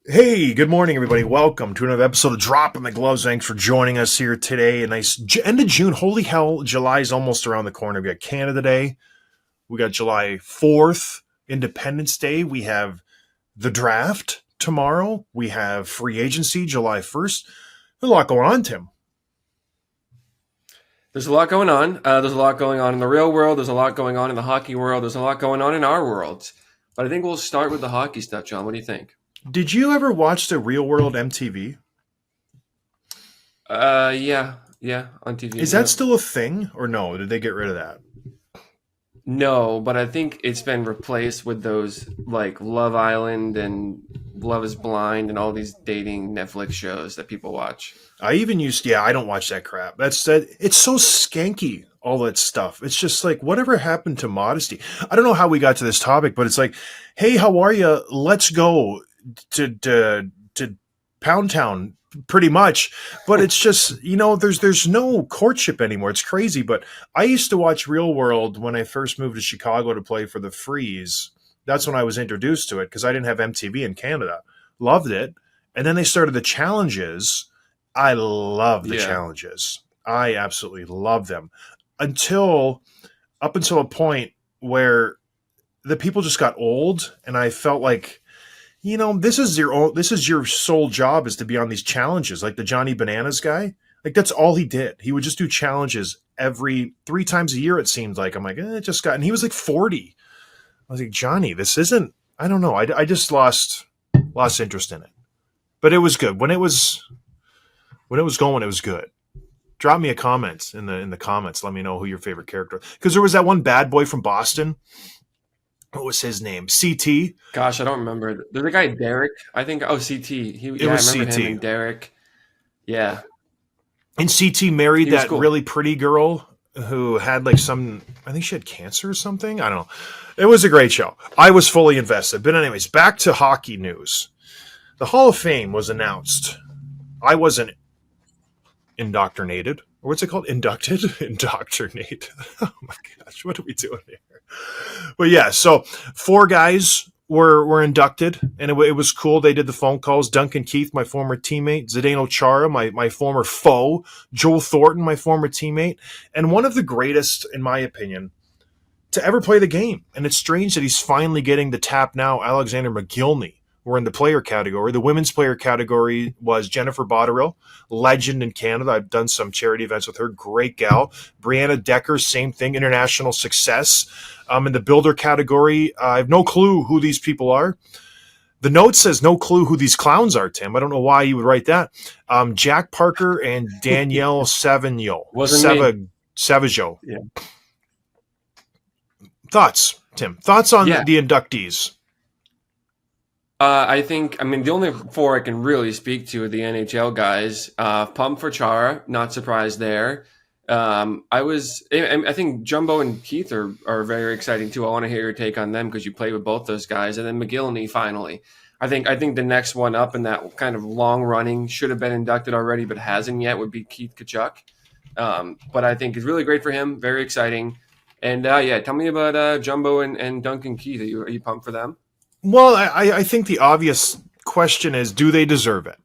Hey, good morning, everybody. Welcome to another episode of Dropping the Gloves. Thanks for joining us here today. A nice end of June. Holy hell, July is almost around the corner. We got Canada Day. We got July 4th, Independence Day. We have the draft tomorrow. We have free agency July 1st. There's a lot going on, Tim. There's a lot going on. There's a lot going on in the real world. There's a lot going on in the hockey world. There's a lot going on in our world. But I think we'll start with the hockey stuff, John. What do you think? Did you ever watch the Real World MTV? Yeah, on TV. Is Yeah. that still a thing or no? Did they get rid of that? No, but I think it's been replaced with those like Love Island and Love is Blind and all these dating Netflix shows that people watch. I don't watch that crap. It's so skanky, all that stuff. It's just like, whatever happened to modesty? I don't know how we got to this topic, but it's like, hey, how are you? Let's go to Pound Town, pretty much. But it's just, there's no courtship anymore. It's crazy. But I used to watch Real World when I first moved to Chicago to play for the Freeze. That's when I was introduced to it because I didn't have MTV in Canada. Loved it. And then they started the challenges. I love the Yeah. challenges. I absolutely love them until up until a point where the people just got old, and I felt like, this is your sole job, is to be on these challenges, like the Johnny Bananas guy. Like, that's all he did. He would just do challenges every 3 times a year. It seemed like. I'm like, it just got, and he was like 40. I was like, Johnny, this isn't. I don't know. I just lost interest in it, but it was good when it was going. It was good. Drop me a comment in the comments. Let me know who your favorite character. Because there was that one bad boy from Boston. What was his name? CT. Gosh, I don't remember. There's a guy Derek. I think. Oh, CT. It I was remember him CT. and Derek. Yeah, And CT married he was that cool. really pretty girl who had like some. I think she had cancer or something. I don't know. It was a great show. I was fully invested. But anyways, back to hockey news. The Hall of Fame was announced. I wasn't indoctrinated. Or what's it called? Inducted? Indoctrinate. Oh my gosh, what are we doing here? But yeah, so four guys were inducted, and it was cool. They did the phone calls. Duncan Keith, my former teammate, Zdeno Chara, my former foe, Joel Thornton, my former teammate, and one of the greatest, in my opinion, to ever play the game. And it's strange that he's finally getting the tap now. Alexander McGillney. We're in the player category. The women's player category was Jennifer Botterill, legend in Canada. I've done some charity events with her. Great gal. Brianna Decker, same thing, international success. In the builder category, I have no clue who these people are. The note says no clue who these clowns are, Tim. I don't know why you would write that. Jack Parker and Danielle Savigno. Wasn't me. Savaggio. Yeah. Thoughts, Tim? Thoughts on Yeah. the inductees? I think, I mean, the only four I can really speak to are the NHL guys. Pump for Chara, not surprised there. I think Jumbo and Keith are very exciting too. I want to hear your take on them because you played with both those guys. And then McGillney finally. I think the next one up in that kind of long running should have been inducted already, but hasn't yet would be Keith Kachuk. But I think it's really great for him. Very exciting. And yeah, tell me about Jumbo and Duncan Keith. Are you pumped for them? Well, I think the obvious question is, do they deserve it?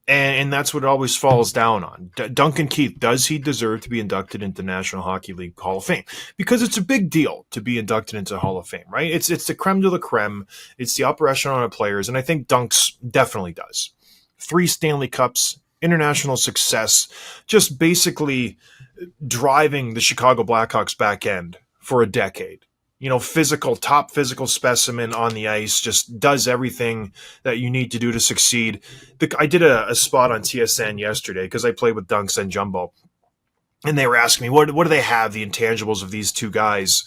And that's what it always falls down on. Duncan Keith, does he deserve to be inducted into the National Hockey League Hall of Fame? Because it's a big deal to be inducted into the Hall of Fame, right? It's the creme de la creme. It's the upper echelon of players, and I think Dunks definitely does. 3 Stanley Cups, international success, just basically driving the Chicago Blackhawks back end for a decade. Top physical specimen on the ice, just does everything that you need to do to succeed. I did a spot on TSN yesterday because I played with Dunks and Jumbo, and they were asking me, what do they have, the intangibles of these two guys?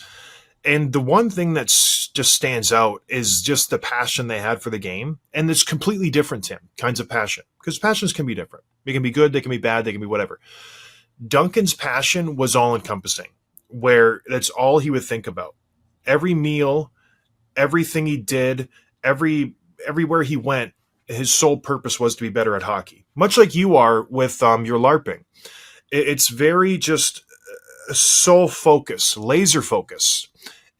And the one thing that just stands out is just the passion they had for the game. And it's completely different, Tim, kinds of passion. Because passions can be different. They can be good, they can be bad, they can be whatever. Duncan's passion was all encompassing, where that's all he would think about. Every meal, everything he did, everywhere he went, his sole purpose was to be better at hockey. Much like you are with your LARPing. It's very just sole focus, laser focus.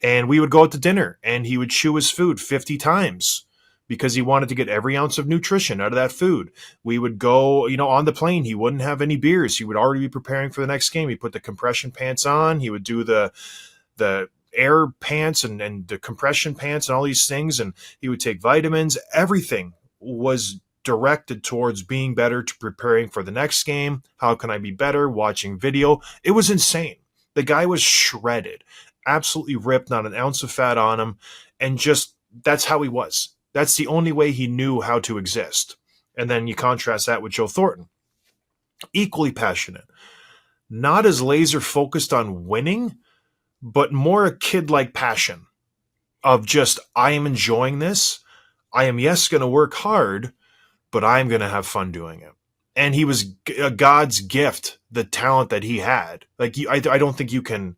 And we would go out to dinner, and he would chew his food 50 times because he wanted to get every ounce of nutrition out of that food. We would go, on the plane. He wouldn't have any beers. He would already be preparing for the next game. He put the compression pants on. He would do the air pants and the compression pants and all these things. And he would take vitamins. Everything was directed towards being better, to preparing for the next game. How can I be better? Watching video. It was insane. The guy was shredded, absolutely ripped, not an ounce of fat on him. And just, that's how he was. That's the only way he knew how to exist. And then you contrast that with Joe Thornton. Equally passionate. Not as laser focused on winning, but more a kid-like passion of just, I am enjoying this. I am, yes, going to work hard, but I'm going to have fun doing it. And he was a God's gift, the talent that he had. Like, I don't think you can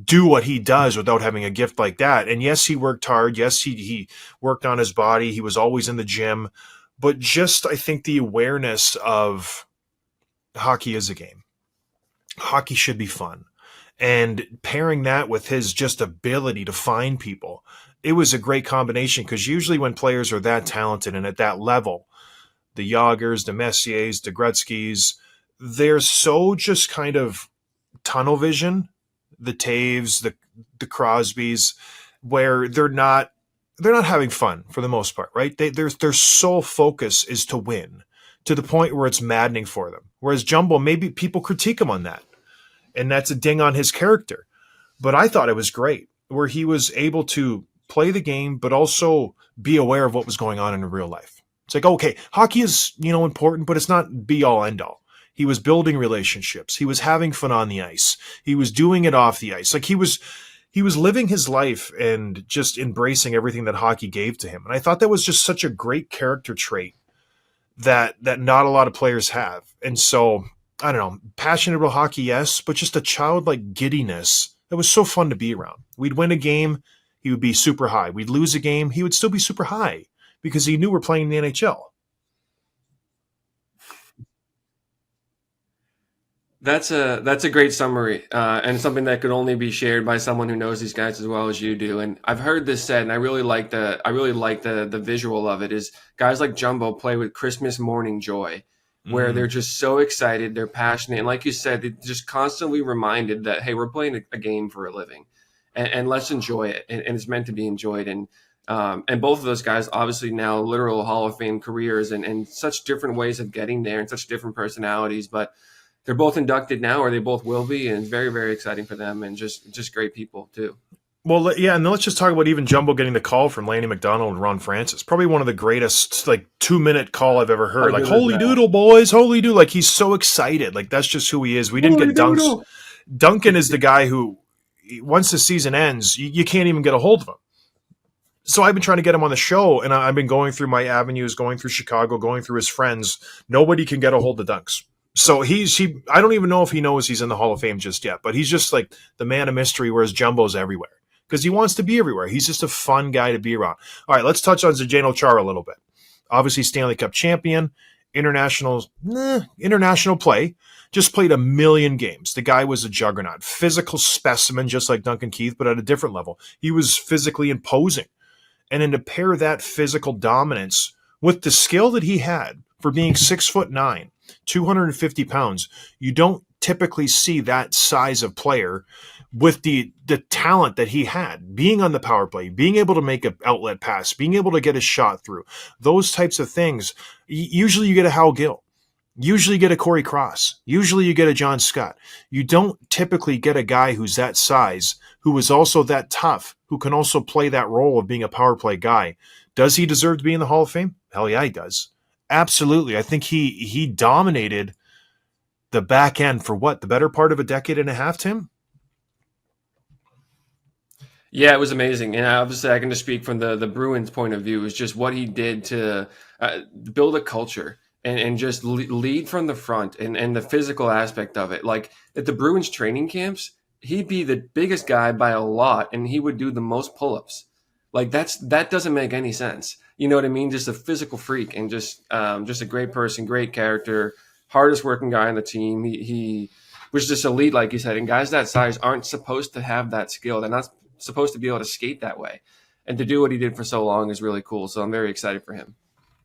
do what he does without having a gift like that. And yes, he worked hard. Yes, he worked on his body. He was always in the gym. But just, I think, the awareness of hockey is a game. Hockey should be fun. And pairing that with his just ability to find people, it was a great combination, because usually when players are that talented and at that level, the Jagers, the Messiers, the Gretzkys, they're so just kind of tunnel vision, the Taves, the Crosbys, where they're not having fun for the most part, right? Their sole focus is to win, to the point where it's maddening for them. Whereas Jumbo, maybe people critique him on that, and that's a ding on his character. But I thought it was great, where he was able to play the game, but also be aware of what was going on in real life. It's like, okay, hockey is, important, but it's not be all end all. He was building relationships. He was having fun on the ice. He was doing it off the ice. Like, he was living his life and just embracing everything that hockey gave to him. And I thought that was just such a great character trait that not a lot of players have. And so, I don't know, passionate about hockey, yes, but just a childlike giddiness that was so fun to be around. We'd win a game, he would be super high. We'd lose a game, he would still be super high, because he knew we're playing in the NHL. That's a great summary, and something that could only be shared by someone who knows these guys as well as you do. And I've heard this said, and I really like the visual of it. Is guys like Jumbo play with Christmas morning joy, where they're just so excited, they're passionate, and like you said, they're just constantly reminded that, hey, we're playing a game for a living, and let's enjoy it, and it's meant to be enjoyed. And both of those guys, obviously now literal Hall of Fame careers, and such different ways of getting there, and such different personalities, but they're both inducted now, or they both will be, and it's very, very exciting for them, and just great people too. Well, yeah, and then let's just talk about even Jumbo getting the call from Lanny McDonald and Ron Francis. Probably one of the greatest, 2-minute call I've ever heard. Like, holy doodle, boys, holy doodle. Like, he's so excited. Like, that's just who he is. We didn't get Dunks. Duncan is the guy who, once the season ends, you can't even get a hold of him. So I've been trying to get him on the show, and I've been going through my avenues, going through Chicago, going through his friends. Nobody can get a hold of Dunks. So I don't even know if he knows he's in the Hall of Fame just yet, but he's just like the man of mystery, whereas Jumbo's everywhere because he wants to be everywhere. He's just a fun guy to be around. All right, let's touch on Zdeno Chara a little bit. Obviously, Stanley Cup champion, international play, just played 1 million games. The guy was a juggernaut, physical specimen, just like Duncan Keith, but at a different level. He was physically imposing. And then to pair that physical dominance with the skill that he had for being 6'9", 250 pounds, you don't typically see that size of player with the talent that he had, being on the power play, being able to make an outlet pass, being able to get a shot through, those types of things. Usually you get a Hal Gill. Usually you get a Corey Cross. Usually you get a John Scott. You don't typically get a guy who's that size, who is also that tough, who can also play that role of being a power play guy. Does he deserve to be in the Hall of Fame? Hell yeah, he does. Absolutely. I think he dominated the back end for the better part of a decade and a half, Tim? Yeah, it was amazing. And obviously I can just speak from the Bruins point of view, is just what he did to build a culture and just lead from the front and the physical aspect of it. Like at the Bruins training camps, he'd be the biggest guy by a lot and he would do the most pull-ups. Like that doesn't make any sense. You know what I mean? Just a physical freak and just a great person, great character, hardest working guy on the team. He was just elite, like you said. And guys that size aren't supposed to have that skill. They're not supposed to be able to skate that way. and to do what he did for so long is really cool. So I'm very excited for him.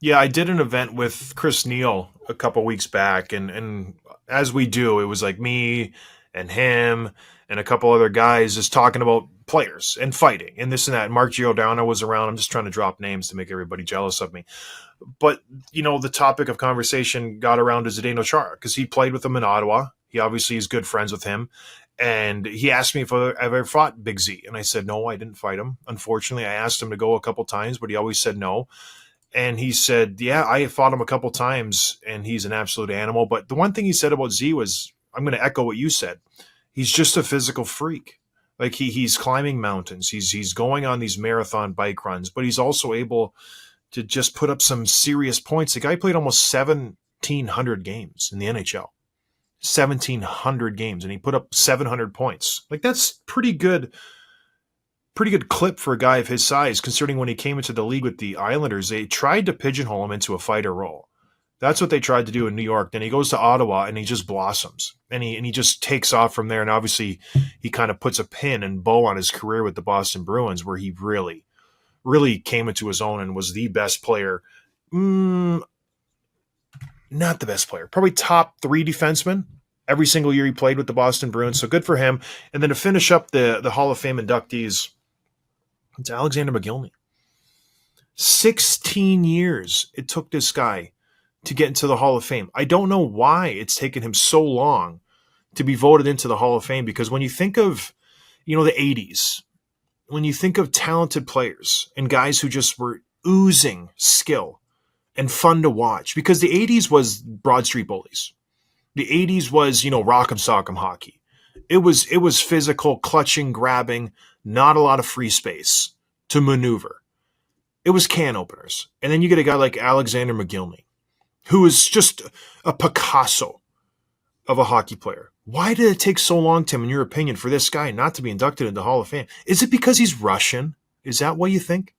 Yeah, I did an event with Chris Neal a couple weeks back, and as we do, it was like me and him and a couple other guys just talking about players and fighting and this and that. Mark Giordano was around. I'm just trying to drop names to make everybody jealous of me. But, the topic of conversation got around to Zdeno Chara because he played with him in Ottawa. He obviously is good friends with him. And he asked me if I ever fought Big Z. And I said, no, I didn't fight him. Unfortunately, I asked him to go a couple times, but he always said no. And he said, yeah, I fought him a couple times, and he's an absolute animal. But the one thing he said about Z was, I'm going to echo what you said. He's just a physical freak. Like he's climbing mountains. He's going on these marathon bike runs, but he's also able to just put up some serious points. The guy played almost 1,700 games in the NHL. 1,700 games, and he put up 700 points. Like that's pretty good clip for a guy of his size, considering when he came into the league with the Islanders, they tried to pigeonhole him into a fighter role. That's what they tried to do in New York. Then he goes to Ottawa and he just blossoms, and he just takes off from there. And obviously, he kind of puts a pin and bow on his career with the Boston Bruins, where he really, really came into his own and was the best player. Not the best player, probably top 3 defenseman every single year he played with the Boston Bruins. So good for him. And then to finish up the Hall of Fame inductees, it's Alexander McGillney. 16 years it took this guy to get into the Hall of Fame. I don't know why it's taken him so long to be voted into the Hall of Fame, because when you think of, the 80s, when you think of talented players and guys who just were oozing skill and fun to watch, because the 80s was Broad Street Bullies. The 80s was, rock'em sock'em hockey. It was physical, clutching, grabbing, not a lot of free space to maneuver. It was can openers. And then you get a guy like Alexander McGillney, who is just a Picasso of a hockey player. Why did it take so long, Tim, in your opinion, for this guy not to be inducted into the Hall of Fame? Is it because he's Russian? Is that what you think?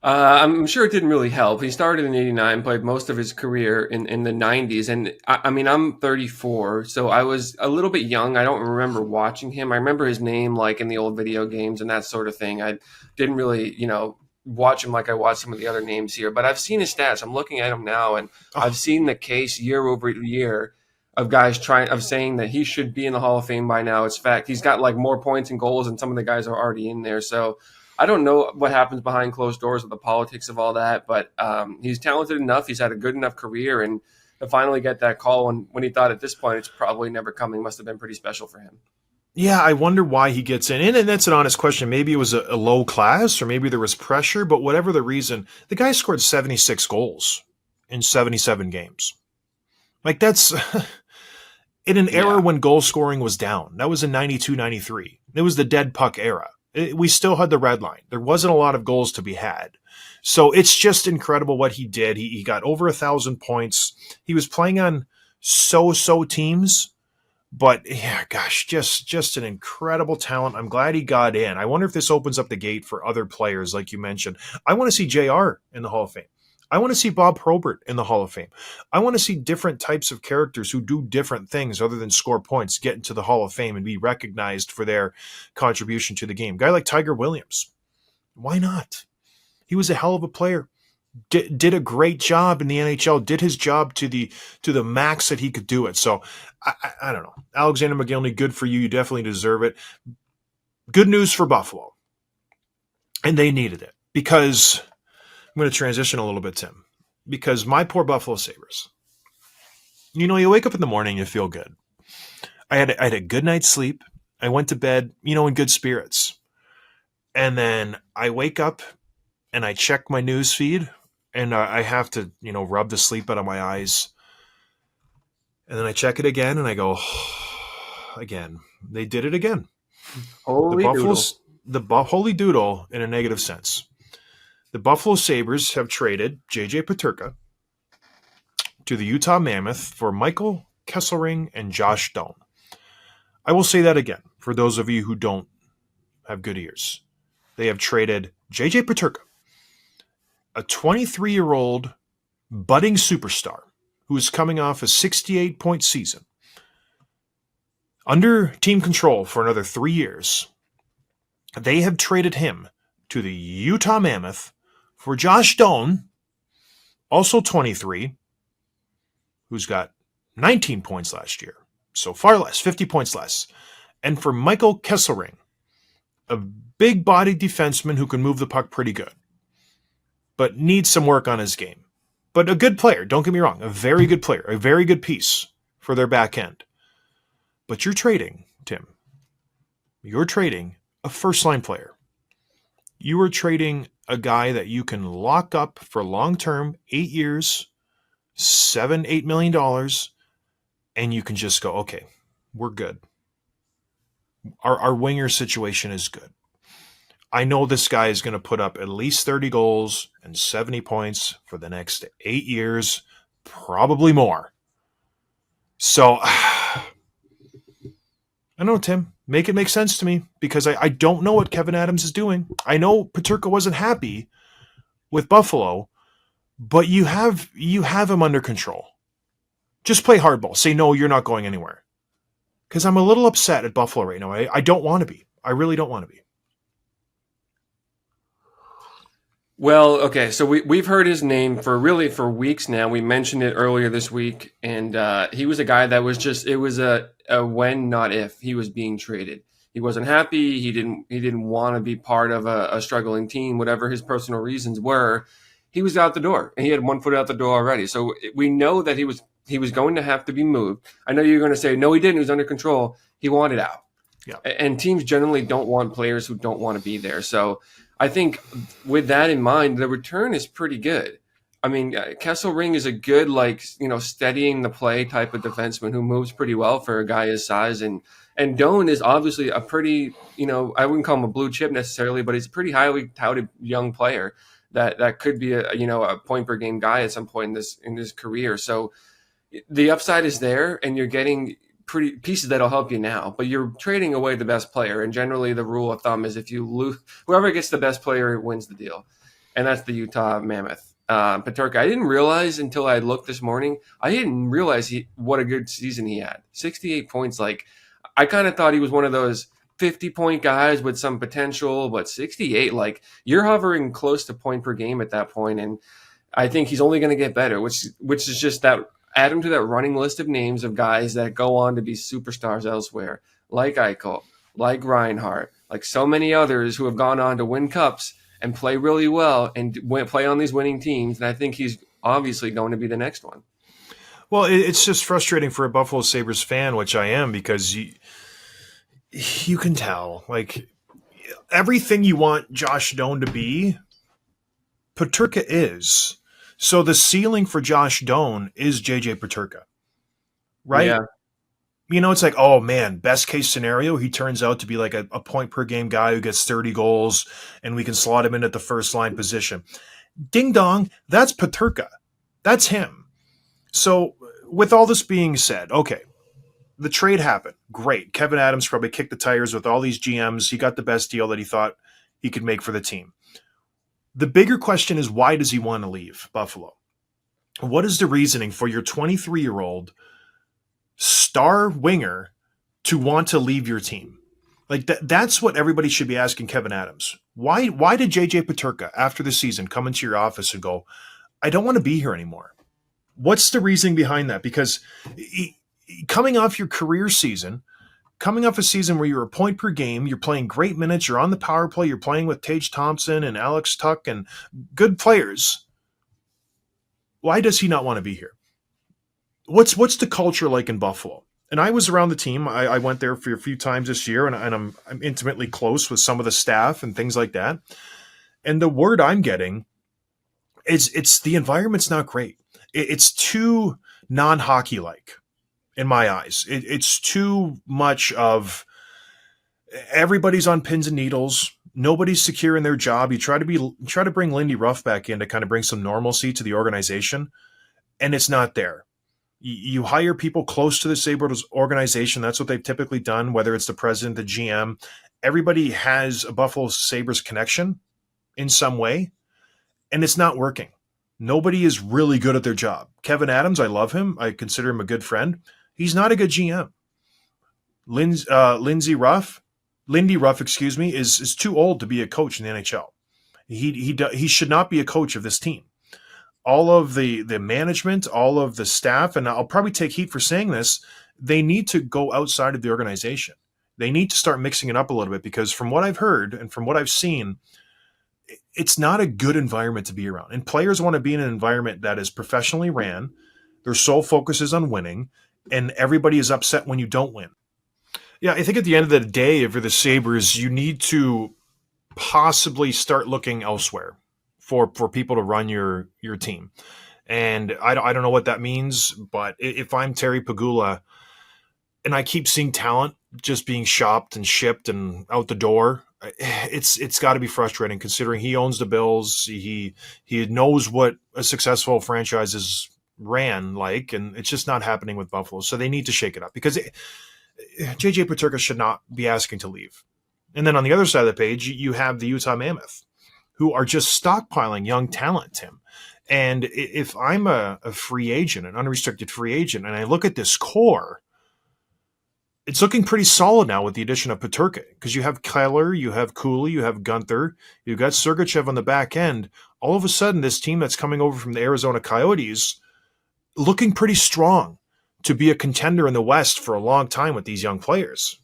I'm sure it didn't really help. He started in '89, played most of his career in the '90s, and I mean I'm 34, so I was a little bit young. I don't remember watching him. I remember his name like in the old video games and that sort of thing. I didn't really, watch him like I watched some of the other names here. But I've seen his stats. I'm looking at him now, and I've seen the case year over year of guys saying that he should be in the Hall of Fame by now. It's fact. He's got like more points and goals than some of the guys are already in there. So I don't know what happens behind closed doors with the politics of all that, but he's talented enough. He's had a good enough career, and to finally get that call when he thought at this point it's probably never coming must have been pretty special for him. Yeah, I wonder why he gets in. And that's an honest question. Maybe it was a low class, or maybe there was pressure, but whatever the reason, the guy scored 76 goals in 77 games. Like that's in an era when goal scoring was down. That was in 92, 93. It was the dead puck era. We still had the red line. There wasn't a lot of goals to be had. So it's just incredible what he did. He got over 1,000 points. He was playing on so-so teams, but yeah, gosh, just an incredible talent. I'm glad he got in. I wonder if this opens up the gate for other players, like you mentioned. I want to see JR in the Hall of Fame. I want to see Bob Probert in the Hall of Fame. I want to see different types of characters who do different things other than score points get into the Hall of Fame and be recognized for their contribution to the game. A guy like Tiger Williams. Why not? He was a hell of a player. Did a great job in the NHL, did his job to the max that he could do it. So, I don't know. Alexander McGillney, good for you. You definitely deserve it. Good news for Buffalo. And they needed it, because I'm going to transition a little bit, Tim, because my poor Buffalo Sabres, you wake up in the morning, you feel good. I had a good night's sleep. I went to bed, in good spirits. And then I wake up and I check my news feed, and I have to, rub the sleep out of my eyes. And then I check it again and I go, again, they did it again. Holy Holy doodle in a negative sense. The Buffalo Sabres have traded JJ Peterka to the Utah Mammoth for Michael Kesselring and Josh Doan. I will say that again for those of you who don't have good ears. They have traded JJ Peterka, a 23-year-old budding superstar who is coming off a 68-point season, under team control for another 3 years, They have traded him to the Utah Mammoth for Josh Doan, also 23, who's got 19 points last year. So far less, 50 points less. And for Michael Kesselring, a big-bodied defenseman who can move the puck pretty good, but needs some work on his game. But a good player, don't get me wrong, a very good player, a very good piece for their back end. But you're trading, Tim. You're trading a first-line player. You are trading a guy that you can lock up for long-term, 8 years, $7-8 million, and you can just go, okay, we're good. Our winger situation is good. I know this guy is going to put up at least 30 goals and 70 points for the next 8 years, probably more. So, I don't know, Tim. Make it make sense to me, because I don't know what Kevin Adams is doing. I know Peterka wasn't happy with Buffalo, but you have him under control. Just play hardball. Say, no, you're not going anywhere. Because I'm a little upset at Buffalo right now. I don't want to be. I really don't want to be. Well, okay, so we've heard his name for weeks now. We mentioned it earlier this week, and he was a guy that was just, it was a when, not if, he was being traded. He wasn't happy. He didn't want to be part of a struggling team, whatever his personal reasons were. He was out the door, and he had 1 foot out the door already. So we know that he was going to have to be moved. I know you're going to say, no, he didn't. He was under control. He wanted out. Yeah. And teams generally don't want players who don't want to be there. So I think with that in mind, the return is pretty good. I mean, Kesselring is a good, steadying the play type of defenseman who moves pretty well for a guy his size. And Doan is obviously a pretty, I wouldn't call him a blue chip necessarily, but he's a pretty highly touted young player that could be a point per game guy at some point in his career. So the upside is there, and you're getting pretty pieces that'll help you now, but you're trading away the best player. And generally the rule of thumb is if you lose, whoever gets the best player wins the deal. And that's the Utah Mammoth. Peterka, I didn't realize until I looked this morning, I didn't realize what a good season he had. 68 points. I kind of thought he was one of those 50-point guys with some potential, but 68, you're hovering close to point per game at that point. And I think he's only going to get better, which is just that. Add him to that running list of names of guys that go on to be superstars elsewhere, like Eichel, like Reinhart, like so many others who have gone on to win cups and play really well and play on these winning teams. And I think he's obviously going to be the next one. Well, it's just frustrating for a Buffalo Sabres fan, which I am, because you can tell, everything you want Josh Doan to be, Peterka is. So the ceiling for Josh Doan is JJ Peterka, right? Yeah. It's like, oh man, best case scenario, he turns out to be like a point per game guy who gets 30 goals and we can slot him in at the first line position. Ding dong, that's Peterka. That's him. So with all this being said, okay, the trade happened. Great. Kevin Adams probably kicked the tires with all these GMs. He got the best deal that he thought he could make for the team. The bigger question is, why does he want to leave Buffalo? What is the reasoning for your 23-year-old star winger to want to leave your team? That's what everybody should be asking Kevin Adams. Why did JJ Peterka, after the season, come into your office and go, I don't want to be here anymore? What's the reasoning behind that? Because coming off your career season, coming off a season where you're a point per game, you're playing great minutes, you're on the power play, you're playing with Tage Thompson and Alex Tuck and good players. Why does he not want to be here? What's the culture like in Buffalo? And I was around the team. I went there for a few times this year, and I'm intimately close with some of the staff and things like that. And the word I'm getting is it's the environment's not great. It's too non-hockey like. In my eyes, it's too much of everybody's on pins and needles. Nobody's secure in their job. You try to bring Lindy Ruff back in to kind of bring some normalcy to the organization, and it's not there. You hire people close to the Sabres organization. That's what they've typically done, whether it's the president, the GM. Everybody has a Buffalo Sabres connection in some way, and it's not working. Nobody is really good at their job. Kevin Adams, I love him. I consider him a good friend. He's not a good GM. Lindsey Ruff, Lindy Ruff, excuse me, is too old to be a coach in the NHL. He should not be a coach of this team. All of the management, all of the staff, and I'll probably take heat for saying this, they need to go outside of the organization. They need to start mixing it up a little bit, because from what I've heard and from what I've seen, it's not a good environment to be around. And players want to be in an environment that is professionally ran, their sole focus is on winning, and everybody is upset when you don't win. Yeah, I think at the end of the day, for the Sabres, you need to possibly start looking elsewhere for people to run your team. And I don't know what that means, but if I'm Terry Pagula and I keep seeing talent just being shopped and shipped and out the door, it's got to be frustrating, considering he owns the Bills. He knows what a successful franchise is ran like, and it's just not happening with Buffalo. So they need to shake it up, because JJ Peterka should not be asking to leave. And then on the other side of the page, you have the Utah Mammoth, who are just stockpiling young talent, Tim. And if I'm a free agent, an unrestricted free agent, and I look at this core, it's looking pretty solid now with the addition of Peterka, because you have Keller, you have Cooley, you have Gunther, you've got Sergachev on the back end. All of a sudden, this team that's coming over from the Arizona Coyotes looking pretty strong to be a contender in the West for a long time with these young players.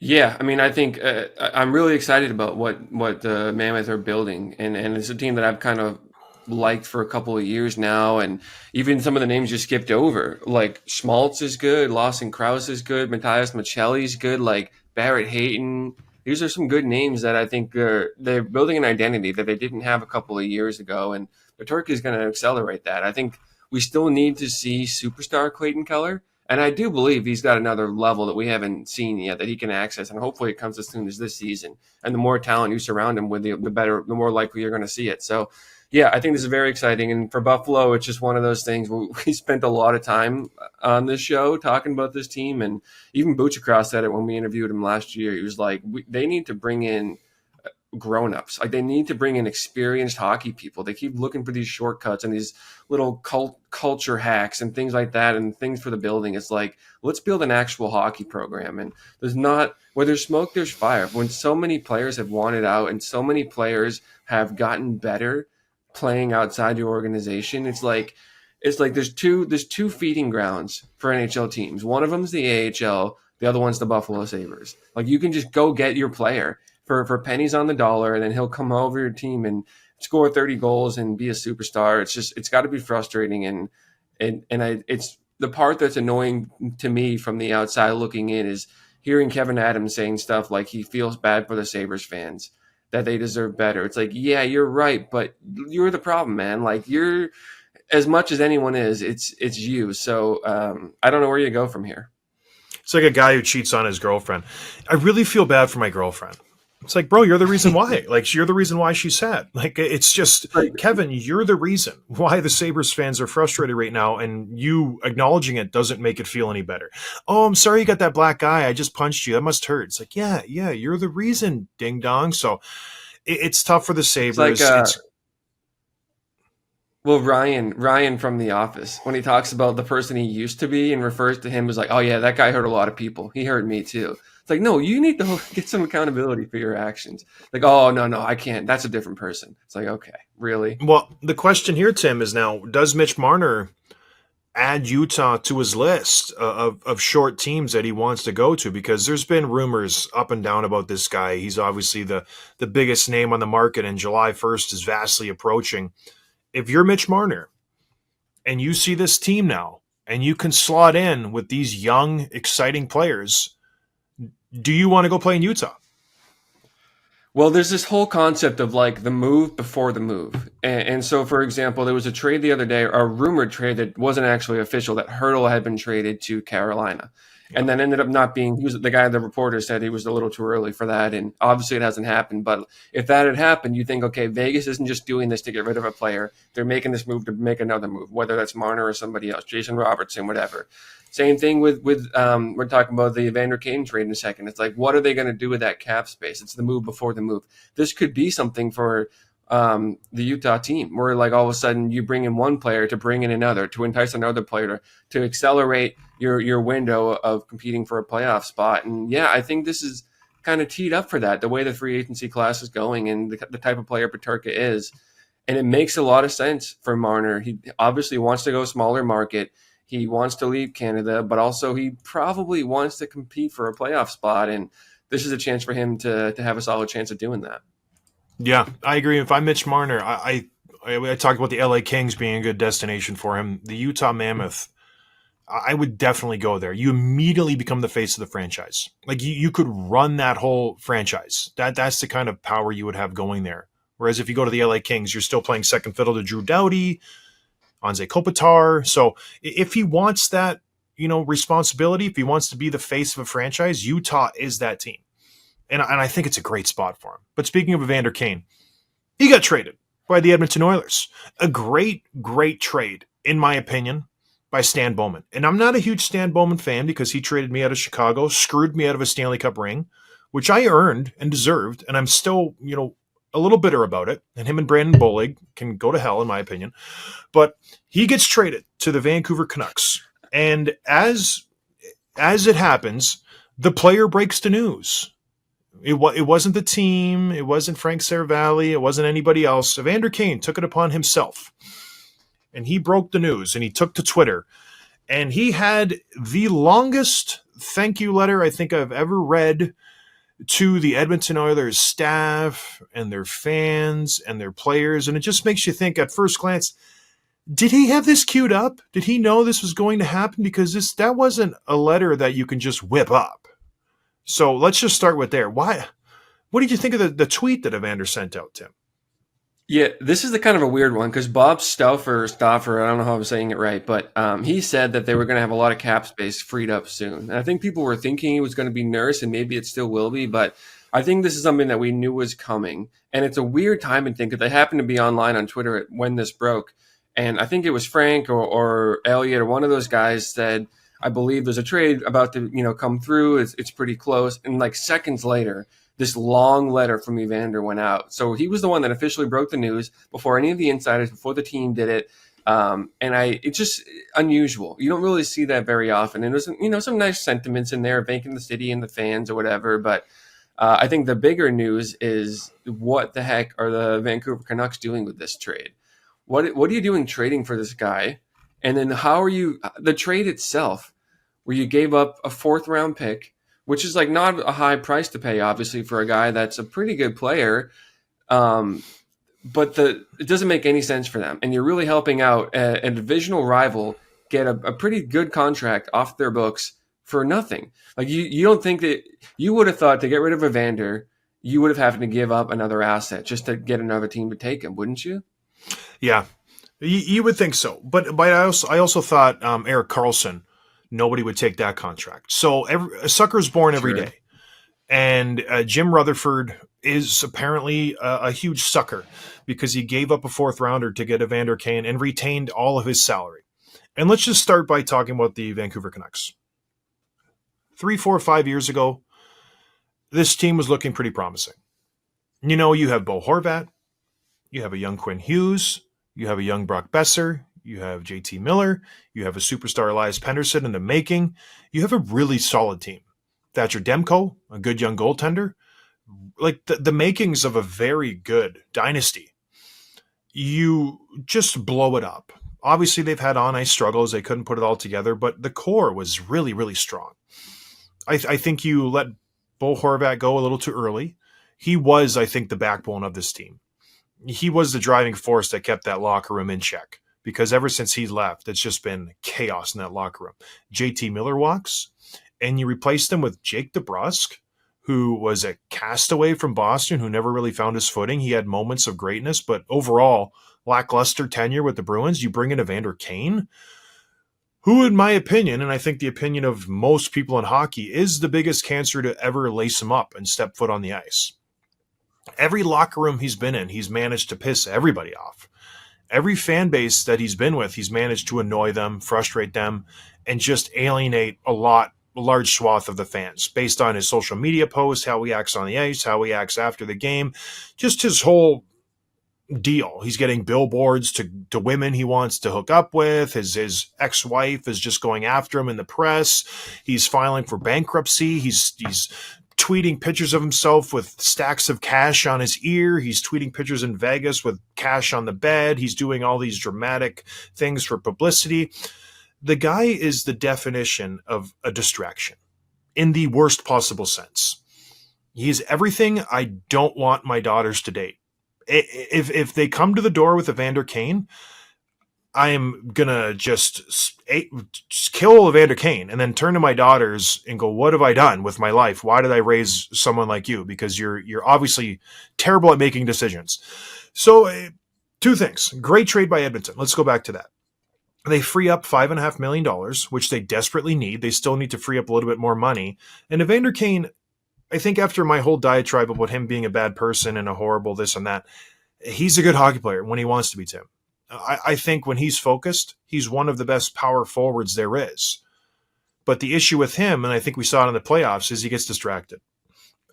Yeah, I mean, I think I'm really excited about what the Mammoth are building, and it's a team that I've kind of liked for a couple of years now, and even some of the names you skipped over, like Schmaltz is good, Lawson Krause is good, Matthias Machelli is good, like Barrett Hayton. These are some good names that I think they're building an identity that they didn't have a couple of years ago, and the Turkey is going to accelerate that. I think we still need to see superstar Clayton Keller. And I do believe he's got another level that we haven't seen yet that he can access, and hopefully it comes as soon as this season. And the more talent you surround him with, the better, the more likely you're going to see it. So, yeah, I think this is very exciting. And for Buffalo, it's just one of those things where we spent a lot of time on this show talking about this team, and even Buchacross said it when we interviewed him last year. He was like, they need to bring in grown-ups. Like, they need to bring in experienced hockey people. They keep looking for these shortcuts and these little culture hacks and things like that, and things for the building. It's like, let's build an actual hockey program. And there's not, where there's smoke, there's fire. When so many players have wanted out and so many players have gotten better playing outside your organization, it's like there's two feeding grounds for NHL teams. One of them's the AHL, the other one's the Buffalo Sabres. Like, you can just go get your player for pennies on the dollar, and then he'll come over your team and score 30 goals and be a superstar. It's got to be frustrating. And it's the part that's annoying to me from the outside looking in is hearing Kevin Adams saying stuff like he feels bad for the Sabres fans, that they deserve better. It's like, yeah, you're right, but you're the problem, man. Like, you're, as much as anyone is, it's you. So I don't know where you go from here. It's like a guy who cheats on his girlfriend. I really feel bad for my girlfriend. It's like, bro, you're the reason why. Like, you're the reason why she's sad. Like, it's just, Kevin, you're the reason why the Sabres fans are frustrated right now, and you acknowledging it doesn't make it feel any better. Oh, I'm sorry you got that black eye. I just punched you. That must hurt. It's like, yeah, you're the reason, ding dong. So it's tough for the Sabres. Well, Ryan from The Office, when he talks about the person he used to be and refers to him as like, oh yeah, that guy hurt a lot of people. He hurt me too. It's like, no, you need to get some accountability for your actions. Like, oh, no, I can't. That's a different person. It's like, okay, really? Well, the question here, Tim, is now, does Mitch Marner add Utah to his list of short teams that he wants to go to? Because there's been rumors up and down about this guy. He's obviously the biggest name on the market, and July 1st is vastly approaching. If you're Mitch Marner and you see this team now and you can slot in with these young, exciting players, do you want to go play in Utah? Well, there's this whole concept of like the move before the move. And so, for example, there was a trade the other day, or a rumored trade that wasn't actually official, that Hurdle had been traded to Carolina. And then ended up not being, he was the guy, the reporter said he was a little too early for that. And obviously it hasn't happened. But if that had happened, you think, okay, Vegas isn't just doing this to get rid of a player. They're making this move to make another move, whether that's Marner or somebody else, Jason Robertson, whatever. Same thing with we're talking about the Evander Kane trade in a second. It's like, what are they going to do with that cap space? It's the move before the move. This could be something for the Utah team, where like all of a sudden you bring in one player to bring in another, to entice another player to accelerate your window of competing for a playoff spot. And yeah, I think this is kind of teed up for that, the way the free agency class is going and the type of player Peterka is. And it makes a lot of sense for Marner. He obviously wants to go smaller market. He wants to leave Canada, but also he probably wants to compete for a playoff spot. And this is a chance for him to have a solid chance of doing that. Yeah, I agree. If I'm Mitch Marner, I talked about the LA Kings being a good destination for him. The Utah Mammoth, I would definitely go there. You immediately become the face of the franchise. Like you could run that whole franchise. That's the kind of power you would have going there. Whereas if you go to the LA Kings, you're still playing second fiddle to Drew Doughty, Anze Kopitar. So if he wants that, responsibility, if he wants to be the face of a franchise, Utah is that team. And I think it's a great spot for him. But speaking of Evander Kane, he got traded by the Edmonton Oilers. A great, great trade, in my opinion, by Stan Bowman. And I'm not a huge Stan Bowman fan because he traded me out of Chicago, screwed me out of a Stanley Cup ring, which I earned and deserved. And I'm still, a little bitter about it. And him and Brandon Bollig can go to hell, in my opinion. But he gets traded to the Vancouver Canucks. And as it happens, the player breaks the news. It wasn't the team. It wasn't Frank Seravalli. It wasn't anybody else. Evander Kane took it upon himself. And he broke the news. And he took to Twitter. And he had the longest thank you letter I think I've ever read to the Edmonton Oilers staff and their fans and their players. And it just makes you think at first glance, did he have this queued up? Did he know this was going to happen? Because that wasn't a letter that you can just whip up. So let's just start with there. Why? What did you think of the tweet that Evander sent out, Tim? Yeah, this is the kind of a weird one because Bob Stauffer, I don't know how I'm saying it right, but he said that they were going to have a lot of cap space freed up soon. And I think people were thinking it was going to be Nurse, and maybe it still will be, but I think this is something that we knew was coming. And it's a weird timing thing because I happened to be online on Twitter when this broke, and I think it was Frank or Elliot or one of those guys said, I believe there's a trade about to come through. It's pretty close. And like seconds later, this long letter from Evander went out. So he was the one that officially broke the news before any of the insiders, before the team did it. It's just unusual. You don't really see that very often. And there's some nice sentiments in there, thanking the city and the fans or whatever. But I think the bigger news is what the heck are the Vancouver Canucks doing with this trade? What are you doing trading for this guy? And then how are you the trade itself, where you gave up a 4th round pick, which is like not a high price to pay, obviously, for a guy that's a pretty good player. But it doesn't make any sense for them. And you're really helping out a divisional rival get a pretty good contract off their books for nothing. Like you don't think that you would have thought to get rid of Evander, you would have had to give up another asset just to get another team to take him, wouldn't you? Yeah, you would think so. But I also thought Erik Karlsson, nobody would take that contract. So a sucker's born every day. And Jim Rutherford is apparently a huge sucker because he gave up a 4th rounder to get Evander Kane and retained all of his salary. And let's just start by talking about the Vancouver Canucks. 3, 4, 5 years ago, this team was looking pretty promising. You have Bo Horvat, you have a young Quinn Hughes, you have a young Brock Besser, you have JT Miller, you have a superstar Elias Pettersson in the making. You have a really solid team. Thatcher Demko, a good young goaltender, like the makings of a very good dynasty. You just blow it up. Obviously, they've had on-ice struggles. They couldn't put it all together, but the core was really, really strong. I think you let Bo Horvat go a little too early. He was, I think, the backbone of this team. He was the driving force that kept that locker room in check, because ever since he left, it's just been chaos in that locker room. JT Miller walks, and you replaced him with Jake DeBrusk, who was a castaway from Boston, who never really found his footing. He had moments of greatness, but overall, lackluster tenure with the Bruins. You bring in Evander Kane, who, in my opinion, and I think the opinion of most people in hockey, is the biggest cancer to ever lace him up and step foot on the ice. Every locker room he's been in, he's managed to piss everybody off. Every fan base that he's been with, he's managed to annoy them, frustrate them, and just alienate a large swath of the fans based on his social media posts, how he acts on the ice, how he acts after the game, just his whole deal. He's getting billboards to women he wants to hook up with. His ex-wife is just going after him in the press. He's filing for bankruptcy. He's tweeting pictures of himself with stacks of cash on his ear. He's tweeting pictures in Vegas with cash on the bed. He's doing all these dramatic things for publicity. The guy is the definition of a distraction in the worst possible sense. He's everything I don't want my daughters to date. If they come to the door with Evander Kane, I am gonna just kill Evander Kane and then turn to my daughters and go, "What have I done with my life? Why did I raise someone like you? Because you're obviously terrible at making decisions." So, two things: great trade by Edmonton. Let's go back to that. They free up $5.5 million, which they desperately need. They still need to free up a little bit more money. And Evander Kane, I think after my whole diatribe about him being a bad person and a horrible this and that, he's a good hockey player when he wants to be, Tim. I think when he's focused, he's one of the best power forwards there is. But the issue with him, and I think we saw it in the playoffs, is he gets distracted.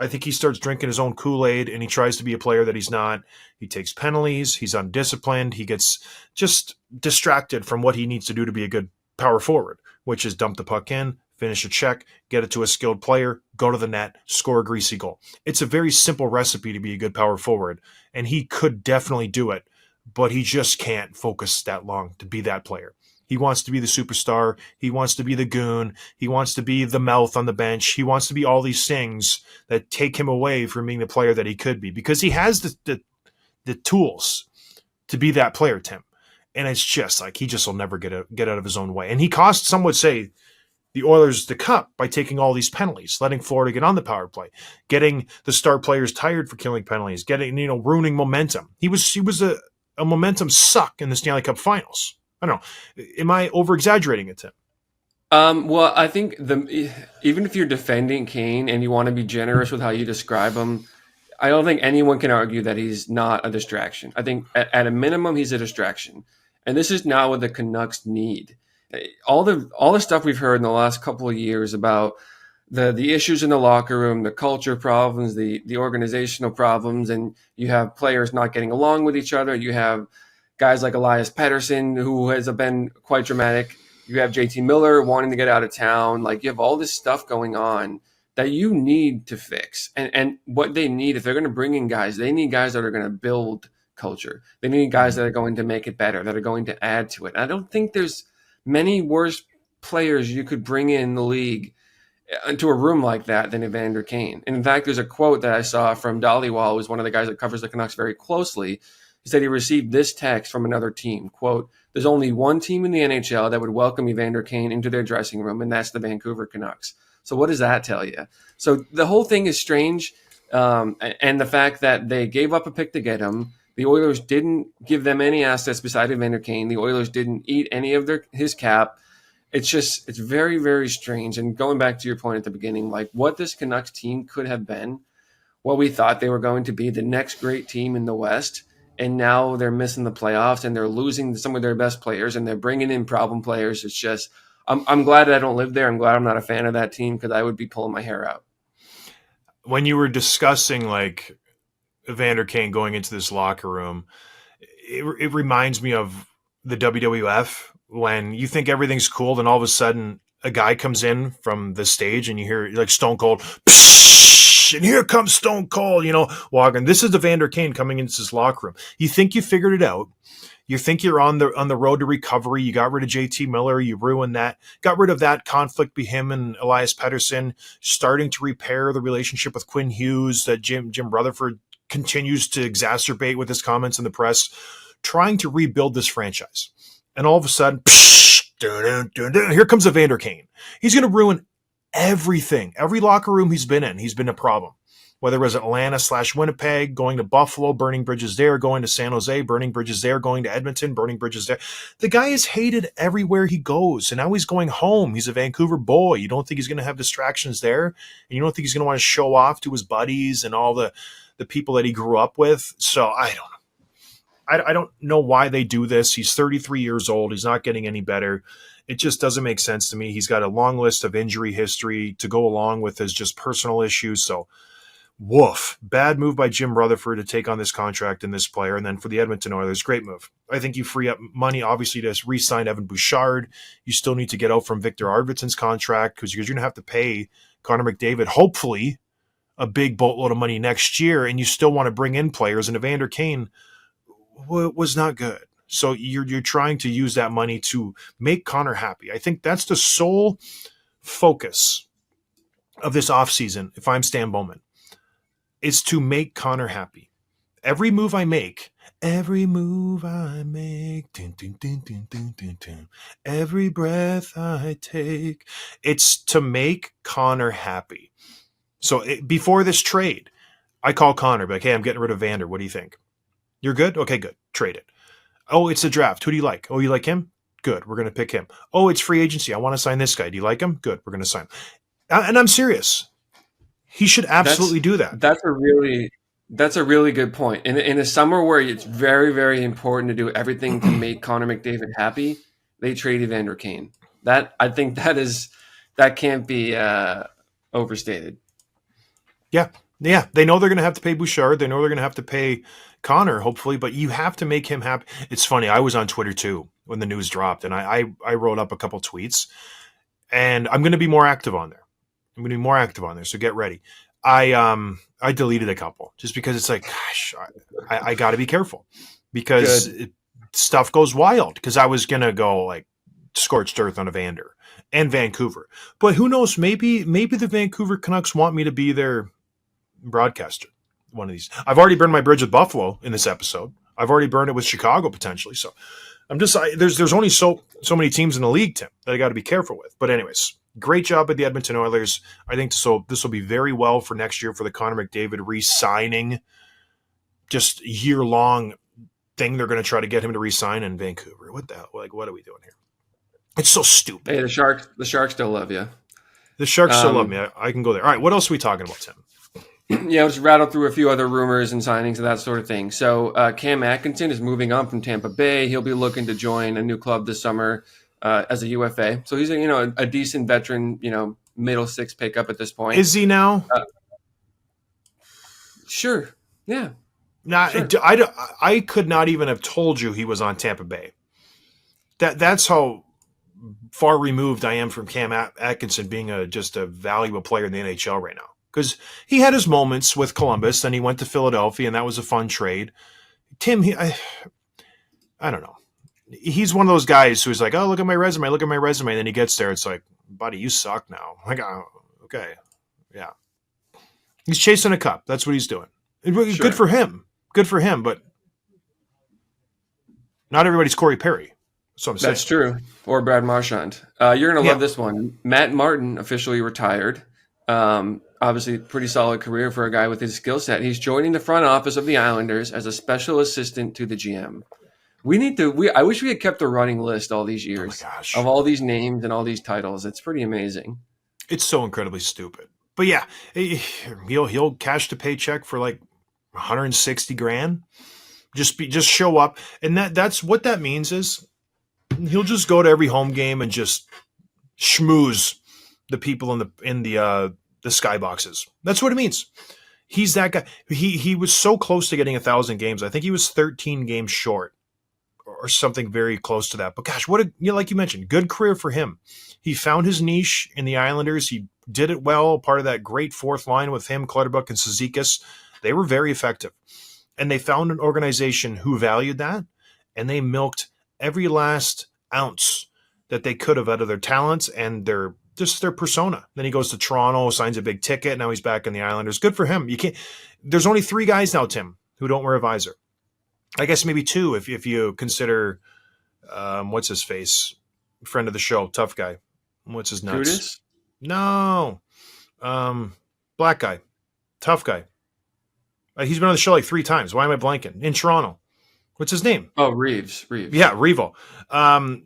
I think he starts drinking his own Kool-Aid and he tries to be a player that he's not. He takes penalties. He's undisciplined. He gets just distracted from what he needs to do to be a good power forward, which is dump the puck in, finish a check, get it to a skilled player, go to the net, score a greasy goal. It's a very simple recipe to be a good power forward, and he could definitely do it, but he just can't focus that long to be that player. He wants to be the superstar. He wants to be the goon. He wants to be the mouth on the bench. He wants to be all these things that take him away from being the player that he could be, because he has the tools to be that player, Tim. And it's just like he just will never get out of his own way. And he cost, some would say, the Oilers the cup by taking all these penalties, letting Florida get on the power play, getting the star players tired for killing penalties, ruining momentum. He was a momentum suck in the Stanley Cup Finals. I don't know. Am I over-exaggerating it, Tim? Well, I think even if you're defending Kane and you want to be generous with how you describe him, I don't think anyone can argue that he's not a distraction. I think at a minimum, he's a distraction. And this is now what the Canucks need. All the stuff we've heard in the last couple of years about the issues in the locker room, the culture problems, the organizational problems, and you have players not getting along with each other. You have guys like Elias Pettersson, who has been quite dramatic. You have JT Miller wanting to get out of town. Like, you have all this stuff going on that you need to fix. And what they need, if they're going to bring in guys, they need guys that are going to build culture. They need guys that are going to make it better, that are going to add to it. And I don't think there's many worse players you could bring in the league into a room like that than Evander Kane. And in fact, there's a quote that I saw from Dhaliwal, who's one of the guys that covers the Canucks very closely. He said he received this text from another team, quote, "There's only one team in the NHL that would welcome Evander Kane into their dressing room, and that's the Vancouver Canucks." So what does that tell you? So the whole thing is strange. And the fact that they gave up a pick to get him, the Oilers didn't give them any assets beside Evander Kane. The Oilers didn't eat any of his cap. It's very, very strange. And going back to your point at the beginning, like what this Canucks team could have been, what we thought they were going to be, the next great team in the West. And now they're missing the playoffs and they're losing some of their best players and they're bringing in problem players. It's just, I'm glad that I don't live there. I'm glad I'm not a fan of that team because I would be pulling my hair out. When you were discussing like Evander Kane going into this locker room, it reminds me of the WWF when you think everything's cool, then all of a sudden a guy comes in from the stage and you hear like Stone Cold, psh, and here comes Stone Cold, walking. This is Evander Kane coming into this locker room. You think you figured it out. You think you're on the road to recovery. You got rid of JT Miller. You ruined that. Got rid of that conflict between him and Elias Pettersson. Starting to repair the relationship with Quinn Hughes that Jim Rutherford continues to exacerbate with his comments in the press. Trying to rebuild this franchise. And all of a sudden, here comes Evander Kane. He's going to ruin everything. Every locker room he's been in, he's been a problem. Whether it was Atlanta/Winnipeg, going to Buffalo, burning bridges there, going to San Jose, burning bridges there, going to Edmonton, burning bridges there. The guy is hated everywhere he goes, and now he's going home. He's a Vancouver boy. You don't think he's going to have distractions there, and you don't think he's going to want to show off to his buddies and all the people that he grew up with. So I don't know. I don't know why they do this. He's 33 years old. He's not getting any better. It just doesn't make sense to me. He's got a long list of injury history to go along with his just personal issues. So Woof. Bad move by Jim Rutherford to take on this contract and this player. And then for the Edmonton Oilers, great move. I think you free up money, obviously, to re-sign Evan Bouchard. You still need to get out from Victor Arvidsson's contract because you're going to have to pay Connor McDavid, hopefully, a big boatload of money next year. And you still want to bring in players. And Evander Kane was not good. So you're trying to use that money to make Connor happy. I think that's the sole focus of this offseason, if I'm Stan Bowman, is to make Connor happy. Every move I make, dun, dun, dun, dun, dun, dun, dun, every breath I take, it's to make Connor happy. So before this trade, I call Connor, be like, hey, I'm getting rid of Vander. What do you think? You're good? Okay, good. Trade it. Oh, it's a draft. Who do you like? Oh, you like him? Good. We're going to pick him. Oh, it's free agency. I want to sign this guy. Do you like him? Good. We're going to sign him. And I'm serious. He should absolutely do that. That's a really good point. In a summer where it's very, very important to do everything to make Connor McDavid happy, they trade Evander Kane. I think that can't be overstated. Yeah. They know they're going to have to pay Bouchard. They know they're going to have to pay Connor, hopefully, but you have to make him happy. It's funny. I was on Twitter too when the news dropped, and I wrote up a couple tweets, and I'm going to be more active on there. So get ready. I deleted a couple just because it's like, gosh, I got to be careful because stuff goes wild. Because I was going to go like scorched earth on Evander and Vancouver, but who knows? Maybe the Vancouver Canucks want me to be their broadcaster. One of these. I've already burned my bridge with Buffalo in this episode. I've already burned it with Chicago potentially. So I'm just there's only so many teams in the league, Tim, that I got to be careful with. But anyways, great job at the Edmonton Oilers. I think this will be very well for next year for the Connor McDavid re-signing. Just year-long thing they're going to try to get him to re-sign in Vancouver. What the hell? Like, what are we doing here? It's so stupid. Hey, the Sharks still love you. The Sharks still love me. I can go there. All right, what else are we talking about, Tim? Yeah, let's rattle through a few other rumors and signings and that sort of thing. So Cam Atkinson is moving on from Tampa Bay. He'll be looking to join a new club this summer as a UFA. So he's a decent veteran, middle six pickup at this point. Is he now? Sure. Yeah. Nah, sure. I could not even have told you he was on Tampa Bay. That's how far removed I am from Cam Atkinson being just a valuable player in the NHL right now. Because he had his moments with Columbus, then he went to Philadelphia, and that was a fun trade. Tim, I don't know. He's one of those guys who's like, oh, look at my resume. And then he gets there. It's like, buddy, you suck now. Like, oh, okay. Yeah. He's chasing a cup. That's what he's doing. Sure. Good for him. But not everybody's Corey Perry. That's true. Or Brad Marchand. You're going to love this one. Matt Martin officially retired. Obviously, pretty solid career for a guy with his skill set. He's joining the front office of the Islanders as a special assistant to the GM. I wish we had kept a running list all these years of all these names and all these titles. It's pretty amazing. It's so incredibly stupid. But yeah, he'll cash the paycheck for like $160,000. Just show up, and that's what that means is he'll just go to every home game and just schmooze the people in the skyboxes. That's what it means. He's that guy. He was so close to getting 1,000 games. I think he was 13 games short or something very close to that. But gosh, like you mentioned, good career for him. He found his niche in the Islanders. He did it well. Part of that great fourth line with him, Clutterbuck and Cizikas. They were very effective. And they found an organization who valued that, and they milked every last ounce that they could have out of their talents and their persona. Then he goes to Toronto, signs a big ticket. Now he's back in the Islanders. Good for him. There's only 3 guys now, Tim, who don't wear a visor. I guess maybe 2 if you consider what's his face, friend of the show, tough guy. What's his nuts? Judas? No, black guy, tough guy. He's been on the show like 3 times. Why am I blanking? In Toronto. What's his name? Oh, Reeves. Yeah, Revo.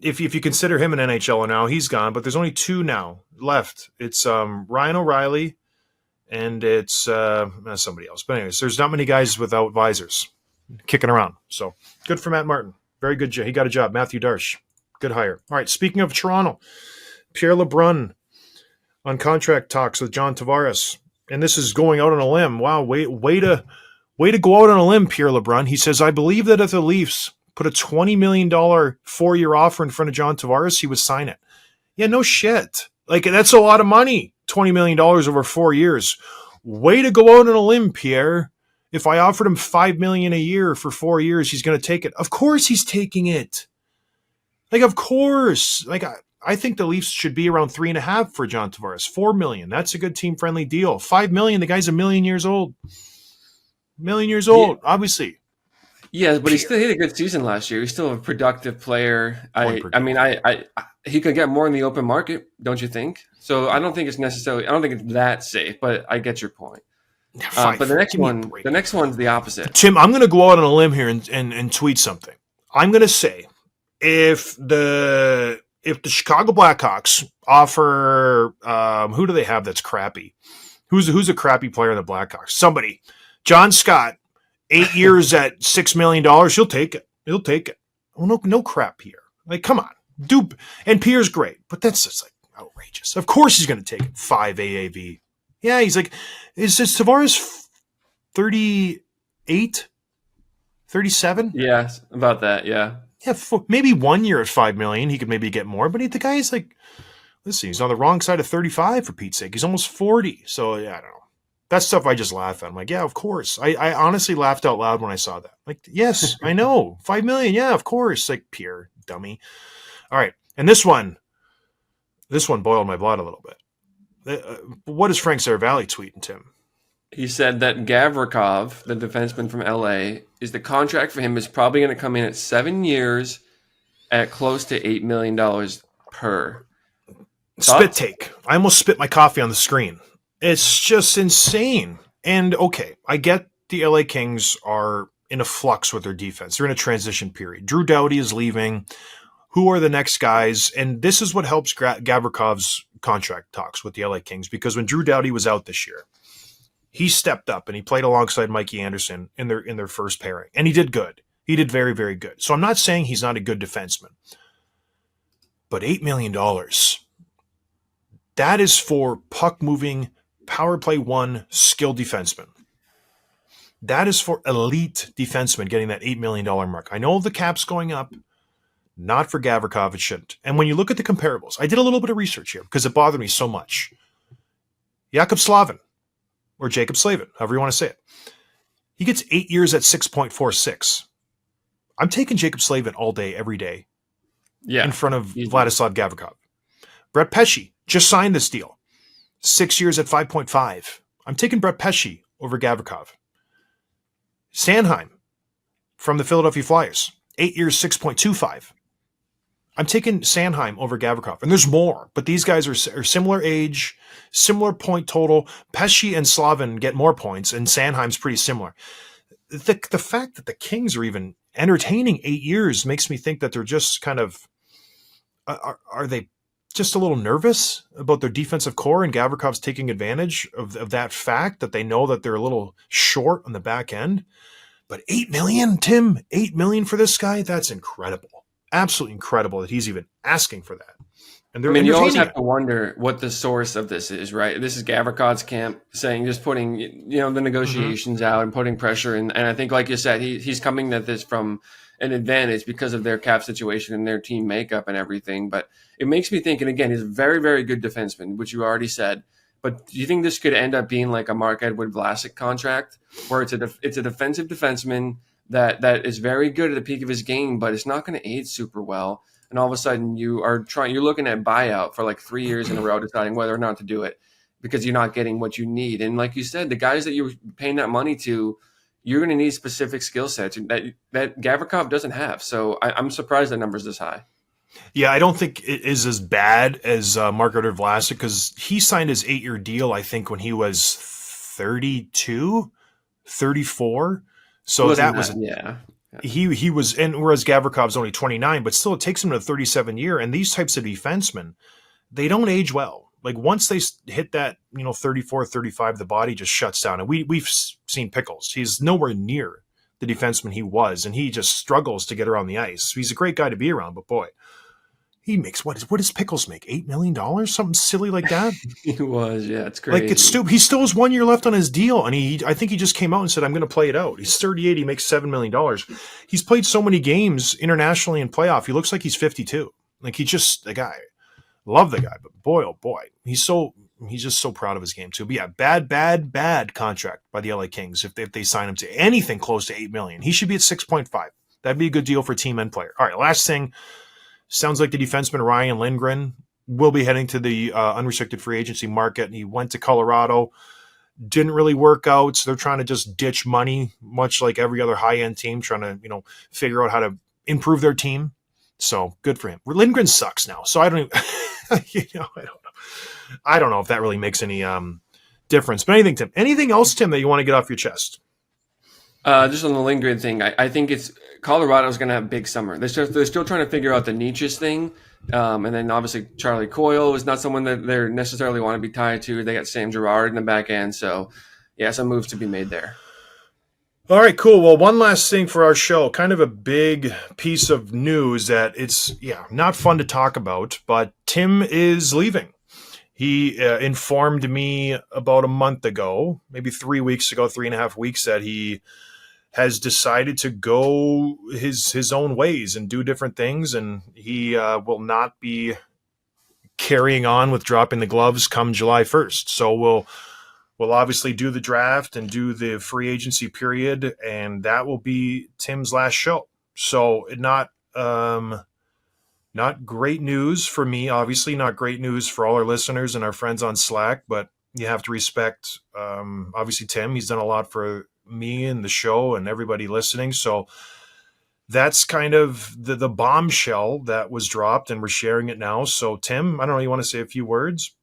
If you consider him an NHLer now, he's gone, but there's only 2 now left. It's Ryan O'Reilly and it's somebody else. But anyways, there's not many guys without visors kicking around. So good for Matt Martin. Very good. He got a job. Matthew Darsh. Good hire. All right, speaking of Toronto, Pierre LeBrun on contract talks with John Tavares and this is going out on a limb. Wow, way to go out on a limb, Pierre LeBrun. He says, I believe that if the Leafs put a $20 million 4-year offer in front of John Tavares, he would sign it. Yeah, no shit. Like, that's a lot of money. $20 million over 4 years. Way to go out on a limb, Pierre. If I offered him $5 million a year for 4 years, he's going to take it. Of course he's taking it. Like, of course. Like, I think the Leafs should be around 3.5 for John Tavares. $4 million. That's a good team-friendly deal. $5 million, the guy's a million years old. Obviously. Yeah, but he still had a good season last year. He's still a productive player. I mean, he could get more in the open market, don't you think? So I don't think it's that safe, but I get your point. But the next one's the opposite. Tim, I'm going to go out on a limb here and tweet something. I'm going to say if the Chicago Blackhawks offer, who do they have that's crappy? Who's a crappy player in the Blackhawks? Somebody. John Scott, 8 years at $6 million. He'll take it. Well, no crap, Pierre. Like, come on. And Pierre's great, but that's just like outrageous. Of course he's going to take it. 5 AAV. Yeah, he's like, is Tavares 38? 37? Yeah, about that, yeah. Yeah, maybe 1 year at $5 million, he could maybe get more, but the guy's like, listen, he's on the wrong side of 35 for Pete's sake. He's almost 40. So, yeah, I don't know. That's stuff I just laugh at. I'm like, yeah, of course. I honestly laughed out loud when I saw that. Like, yes, I know. $5 million, yeah, of course. Like, Pierre, dummy. All right. And this one boiled my blood a little bit. What is Frank Saravalli tweeting, Tim? He said that Gavrikov, the defenseman from LA, the contract for him is probably going to come in at 7 years at close to $8 million per. Spit take. I almost spit my coffee on the screen. It's just insane. And okay, I get the LA Kings are in a flux with their defense. They're in a transition period. Drew Doughty is leaving. Who are the next guys? And this is what helps Gavrikov's contract talks with the LA Kings, because when Drew Doughty was out this year, he stepped up and he played alongside Mikey Anderson in their first pairing. And he did good. He did very, very good. So I'm not saying he's not a good defenseman. But $8 million, that is for puck-moving, power play one skilled defenseman. That is for elite defensemen getting that $8 million mark. I know the cap's going up. Not for Gavrikov, it shouldn't. And when you look at the comparables, I did a little bit of research here because it bothered me so much. Jakob Slavin, or Jacob Slavin, however you want to say it. He gets 8 years at 6.46. I'm taking Jacob Slavin all day, every day, in front of Vladislav Gavrikov. Brett Pesce just signed this deal. 6 years at 5.5. I'm taking Brett Pesce over Gavrikov. Sanheim from the Philadelphia Flyers. 8 years, 6.25. I'm taking Sanheim over Gavrikov. And there's more, but these guys are similar age, similar point total. Pesce and Slavin get more points, and Sanheim's pretty similar. The fact that the Kings are even entertaining 8 years makes me think that they're just kind of... Are they just a little nervous about their defensive core, and Gavrikov's taking advantage of that fact that they know that they're a little short on the back end? But $8 million, Tim, $8 million for this guy? That's incredible. Absolutely incredible that he's even asking for that. And they're you always have to wonder what the source of this is, right? This is Gavrikov's camp saying, just putting, the negotiations out and putting pressure. And I think, like you said, he's coming at this from an advantage because of their cap situation and their team makeup and everything. But it makes me think, and again, he's a very, very good defenseman, which you already said. But do you think this could end up being like a Mark-Edward Vlasic contract, where it's a defensive defenseman that is very good at the peak of his game, but it's not going to age super well, and all of a sudden you're looking at buyout for like 3 years in a row, deciding whether or not to do it because you're not getting what you need. And like you said, the guys that you're paying that money to, you're going to need specific skill sets that Gavrikov doesn't have. So I'm surprised that number's this high. Yeah, I don't think it is as bad as Mark-Edward Vlasic, because he signed his 8-year deal, I think, when he was 32, 34. So that was he was, and whereas Gavrikov's only 29, but still it takes him to 37 year. And these types of defensemen, they don't age well. Like once they hit that 34, 35, the body just shuts down. And we've seen Pickles. He's nowhere near the defenseman he was, and he just struggles to get around the ice. He's a great guy to be around, but boy, He makes what does Pickles make? $8 million, something silly like that. He was, yeah, it's crazy. Like it's stupid. He still has 1 year left on his deal, and I think he just came out and said, "I'm going to play it out." He's 38. He makes $7 million. He's played so many games internationally in playoff. He looks like he's 52. Like he just the guy. Love the guy, but boy, oh boy, he's just so proud of his game too. But yeah, bad contract by the LA Kings if they sign him to anything close to $8 million. He should be at 6.5. That'd be a good deal for team and player. All right, last thing. Sounds like the defenseman Ryan Lindgren will be heading to the unrestricted free agency market. And he went to Colorado, didn't really work out. So they're trying to just ditch money, much like every other high-end team, trying to, figure out how to improve their team. So good for him. Lindgren sucks now. So I don't even, I don't know if that really makes any difference. But anything else, Tim, that you want to get off your chest? Just on the Lindgren thing, I think it's Colorado's going to have a big summer. They're still trying to figure out the niches thing. And then obviously Charlie Coyle is not someone that they necessarily want to be tied to. They got Sam Girard in the back end. So, yeah, some moves to be made there. All right, cool. Well, one last thing for our show, kind of a big piece of news that it's, not fun to talk about, but Tim is leaving. He informed me about a month ago, maybe 3 weeks ago, 3.5 weeks, that he has decided to go his own ways and do different things, and he will not be carrying on with dropping the gloves come July 1st. So we'll obviously do the draft and do the free agency period, and that will be Tim's last show. So not great news for me, obviously, not great news for all our listeners and our friends on Slack, but you have to respect, obviously, Tim. He's done a lot for me and the show and everybody listening. So that's kind of the bombshell that was dropped, and we're sharing it now. So, Tim, I don't know, you want to say a few words?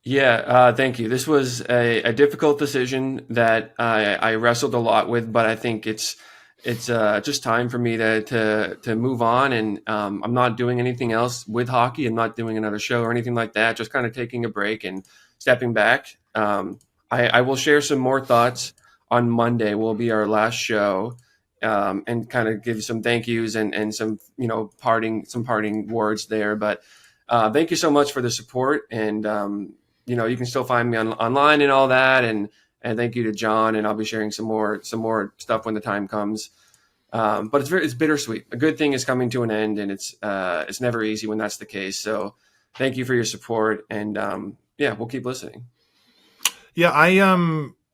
Yeah, thank you. This was a difficult decision that I wrestled a lot with, but I think it's just time for me to move on, and I'm not doing anything else with hockey. I'm not doing another show or anything like that. Just kind of taking a break and stepping back. I will share some more thoughts on Monday. Will be our last show, and kind of give some thank yous and some parting words there. But thank you so much for the support, and you can still find me online and all that, and thank you to John, and I'll be sharing some more stuff when the time comes. But it's bittersweet. A good thing is coming to an end, and it's never easy when that's the case. So thank you for your support, and we'll keep listening. Yeah,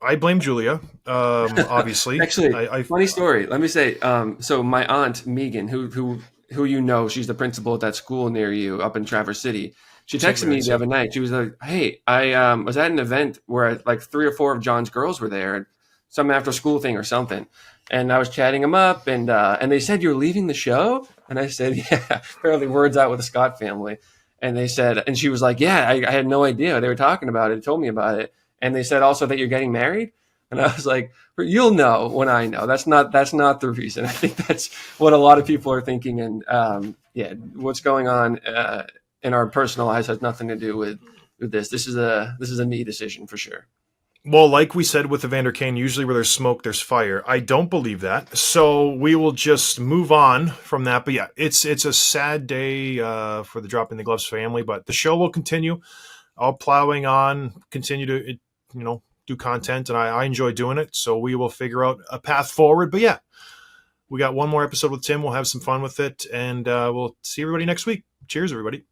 I blame Julia, obviously. Actually, funny story. Let me say, so my aunt Megan, who she's the principal at that school near you up in Traverse City. She texted me the other night. She was like, "Hey, I was at an event where like 3 or 4 of John's girls were there, some after school thing or something, and I was chatting them up, and they said you're leaving the show, and I said, yeah, apparently words out with the Scott family, and they said, and she was like, yeah, I had no idea they were talking about it, told me about it, and they said also that you're getting married." And I was like, "You'll know when I know. That's not the reason." I think that's what a lot of people are thinking, and what's going on in our personal lives has nothing to do with this. This is a me decision for sure. Well, like we said with Evander Kane, usually where there's smoke, there's fire. I don't believe that. So we will just move on from that. But yeah, it's a sad day for the Dropping the Gloves family, but the show will continue. I'll plowing on, continue to, do content, and I enjoy doing it. So we will figure out a path forward. But yeah, we got one more episode with Tim. We'll have some fun with it, and we'll see everybody next week. Cheers, everybody.